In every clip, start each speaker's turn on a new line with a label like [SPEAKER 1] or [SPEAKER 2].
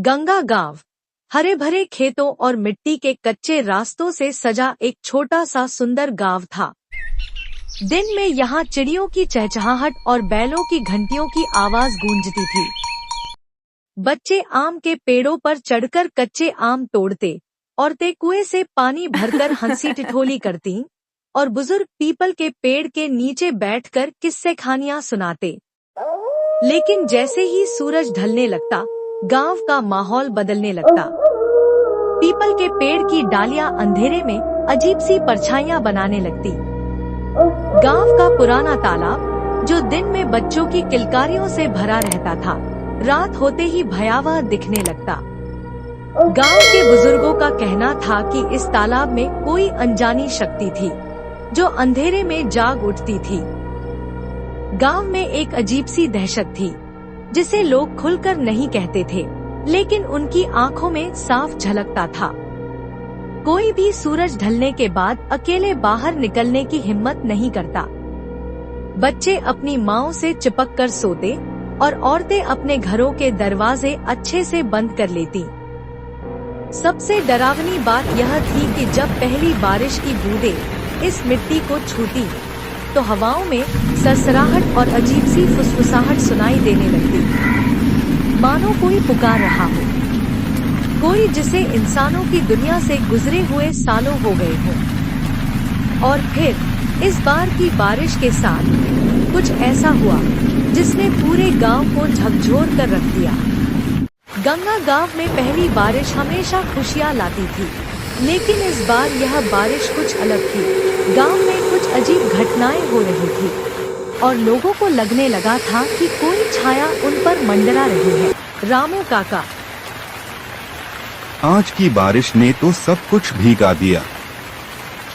[SPEAKER 1] गंगा गांव हरे भरे खेतों और मिट्टी के कच्चे रास्तों से सजा एक छोटा सा सुंदर गांव था। दिन में यहाँ चिड़ियों की चहचहाहट और बैलों की घंटियों की आवाज गूंजती थी। बच्चे आम के पेड़ों पर चढ़कर कच्चे आम तोड़ते, औरतें कुएं से पानी भरकर हंसी ठिठोली करती और बुजुर्ग पीपल के पेड़ के नीचे बैठकर किस्से कहानियां सुनाते। लेकिन जैसे ही सूरज ढलने लगता, गांव का माहौल बदलने लगता। पीपल के पेड़ की डालियां अंधेरे में अजीब सी परछाइयां बनाने लगती। गांव का पुराना तालाब, जो दिन में बच्चों की किलकारियों से भरा रहता था, रात होते ही भयावह दिखने लगता। गांव के बुजुर्गों का कहना था कि इस तालाब में कोई अनजानी शक्ति थी, जो अंधेरे में जाग उठती थी। गांव में एक अजीब सी दहशत थी, जिसे लोग खुलकर नहीं कहते थे, लेकिन उनकी आंखों में साफ झलकता था। कोई भी सूरज ढलने के बाद अकेले बाहर निकलने की हिम्मत नहीं करता। बच्चे अपनी माँओं से चिपक कर सोते और औरतें अपने घरों के दरवाजे अच्छे से बंद कर लेती। सबसे डरावनी बात यह थी कि जब पहली बारिश की बूंदें इस मिट्टी को छूती, तो हवाओं में सरसराहट और अजीब सी फुसफुसाहट सुनाई देने लगती, मानो कोई पुकार रहा हो, कोई जिसे इंसानों की दुनिया से गुजरे हुए सालों हो गए हों। और फिर इस बार की बारिश के साथ कुछ ऐसा हुआ जिसने पूरे गांव को झकझोर कर रख दिया। गंगा गांव में पहली बारिश हमेशा खुशियां लाती थी, लेकिन इस बार यह बारिश कुछ अलग थी। गांव में कुछ अजीब घटनाएं हो रही थी और लोगों को लगने लगा था कि कोई छाया उन पर मंडरा रही है। रामू काका,
[SPEAKER 2] आज की बारिश ने तो सब कुछ भीगा दिया,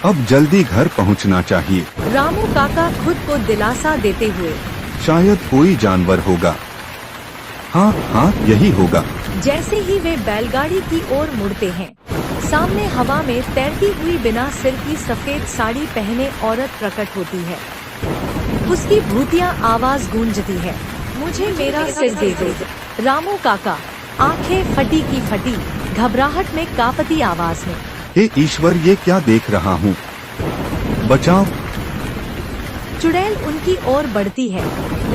[SPEAKER 2] अब जल्दी घर पहुंचना चाहिए।
[SPEAKER 1] रामू काका खुद को दिलासा देते हुए,
[SPEAKER 2] शायद कोई जानवर होगा। हाँ, यही होगा।
[SPEAKER 1] जैसे ही वे बैलगाड़ी की ओर मुड़ते हैं, सामने हवा में तैरती हुई बिना सिर की सफेद साड़ी पहने औरत प्रकट होती है। उसकी भूतिया आवाज गूंजती है, मुझे मेरा सिर दे दो। रामू काका आंखें फटी की फटी, घबराहट में कांपती आवाज में,
[SPEAKER 2] हे ईश्वर, ये क्या देख रहा हूँ, बचाओ।
[SPEAKER 1] चुड़ैल उनकी ओर बढ़ती है।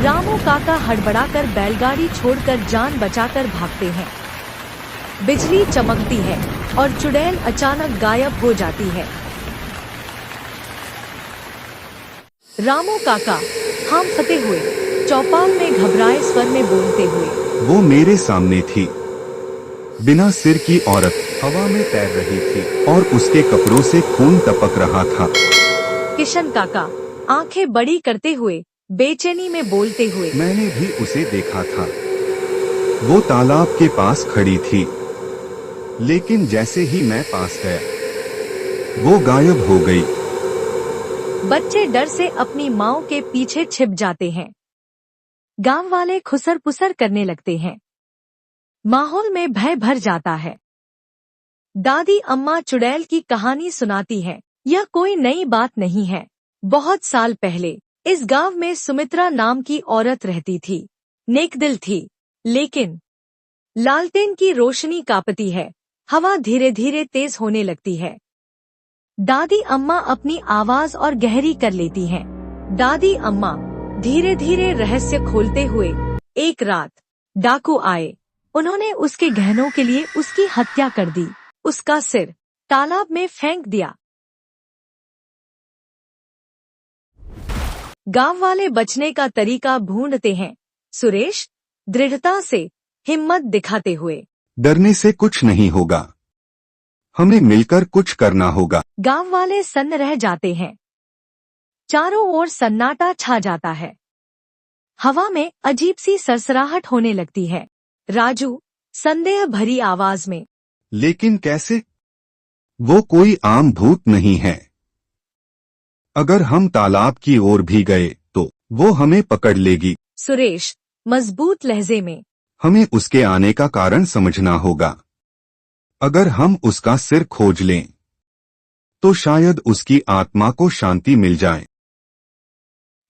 [SPEAKER 1] रामू काका हड़बड़ाकर बैलगाड़ी छोड़कर जान बचाकर भागते हैं। बिजली चमकती है और चुड़ैल अचानक गायब हो जाती है। रामू काका हांफते हुए चौपाल में घबराए स्वर में बोलते हुए,
[SPEAKER 2] वो मेरे सामने थी, बिना सिर की औरत हवा में तैर रही थी और उसके कपड़ों से खून टपक रहा था।
[SPEAKER 1] किशन काका आंखें बड़ी करते हुए बेचैनी में बोलते हुए,
[SPEAKER 2] मैंने भी उसे देखा था, वो तालाब के पास खड़ी थी, लेकिन जैसे ही मैं पास गया, वो गायब हो गई।
[SPEAKER 1] बच्चे डर से अपनी माँओं के पीछे छिप जाते हैं। गांव वाले खुसर पुसर करने लगते हैं। माहौल में भय भर जाता है। दादी अम्मा चुड़ैल की कहानी सुनाती है। यह कोई नई बात नहीं है। बहुत साल पहले इस गांव में सुमित्रा नाम की औरत रहती थी। नेकदिल थी, लेकिन लालटेन की रोशनी कांपती है, हवा धीरे धीरे तेज होने लगती है। दादी अम्मा अपनी आवाज और गहरी कर लेती हैं। दादी अम्मा धीरे धीरे रहस्य खोलते हुए, एक रात डाकू आए। उन्होंने उसके गहनों के लिए उसकी हत्या कर दी, उसका सिर तालाब में फेंक दिया। गांव वाले बचने का तरीका ढूंढते हैं। सुरेश दृढ़ता से हिम्मत दिखाते हुए,
[SPEAKER 2] डरने से कुछ नहीं होगा, हमें मिलकर कुछ करना होगा।
[SPEAKER 1] गांव वाले सन्न रह जाते हैं। चारों ओर सन्नाटा छा जाता है। हवा में अजीब सी सरसराहट होने लगती है। राजू संदेह भरी आवाज में,
[SPEAKER 2] लेकिन कैसे? वो कोई आम भूत नहीं है। अगर हम तालाब की ओर भी गए तो वो हमें पकड़ लेगी।
[SPEAKER 1] सुरेश मजबूत लहजे में,
[SPEAKER 2] हमें उसके आने का कारण समझना होगा। अगर हम उसका सिर खोज लें तो शायद उसकी आत्मा को शांति मिल जाए।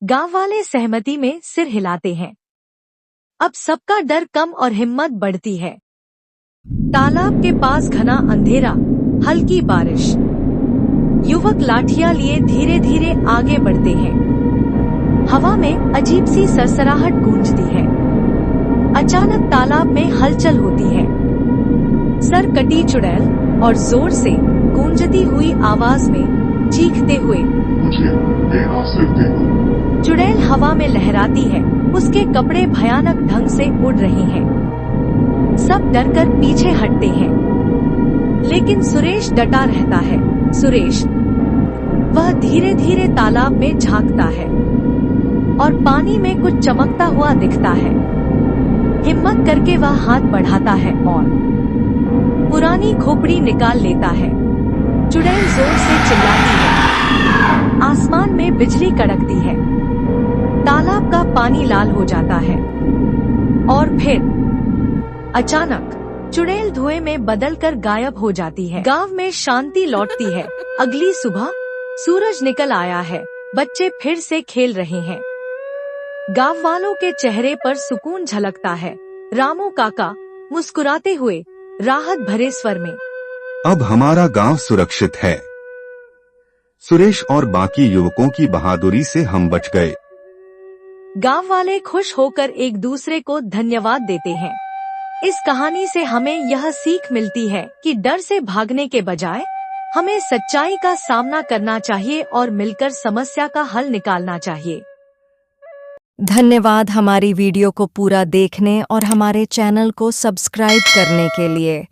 [SPEAKER 1] गांव वाले सहमति में सिर हिलाते हैं। अब सबका डर कम और हिम्मत बढ़ती है। तालाब के पास घना अंधेरा, हल्की बारिश। युवक लाठियां लिए धीरे धीरे आगे बढ़ते हैं। हवा में अजीब सी सरसराहट गूंजती है। अचानक तालाब में हलचल होती है। सर कटी चुड़ैल और जोर से गूंजती हुई आवाज में चीखते हुए,
[SPEAKER 3] मुझे मेरा सिर दे दो।
[SPEAKER 1] चुड़ैल हवा में लहराती है। उसके कपड़े भयानक ढंग से उड़ रहे हैं। सब डरकर पीछे हटते हैं, लेकिन सुरेश डटा रहता है। सुरेश, वह धीरे धीरे तालाब में झांकता है और पानी में कुछ चमकता हुआ दिखता है। हिम्मत करके वह हाथ बढ़ाता है और पुरानी खोपड़ी निकाल लेता है। चुड़ैल जोर से चिल्लाती है। आसमान में बिजली कड़कती है। तालाब का पानी लाल हो जाता है और फिर अचानक चुड़ैल धुएं में बदलकर गायब हो जाती है। गांव में शांति लौटती है। अगली सुबह सूरज निकल आया है। बच्चे फिर से खेल रहे हैं। गांव वालों के चेहरे पर सुकून झलकता है। रामू काका मुस्कुराते हुए राहत भरे स्वर में,
[SPEAKER 2] अब हमारा गांव सुरक्षित है। सुरेश और बाकी युवकों की बहादुरी से हम बच गए।
[SPEAKER 1] गांव वाले खुश होकर एक दूसरे को धन्यवाद देते हैं। इस कहानी से हमें यह सीख मिलती है कि डर से भागने के बजाय हमें सच्चाई का सामना करना चाहिए और मिलकर समस्या का हल निकालना चाहिए।
[SPEAKER 4] धन्यवाद हमारी वीडियो को पूरा देखने और हमारे चैनल को सब्सक्राइब करने के लिए।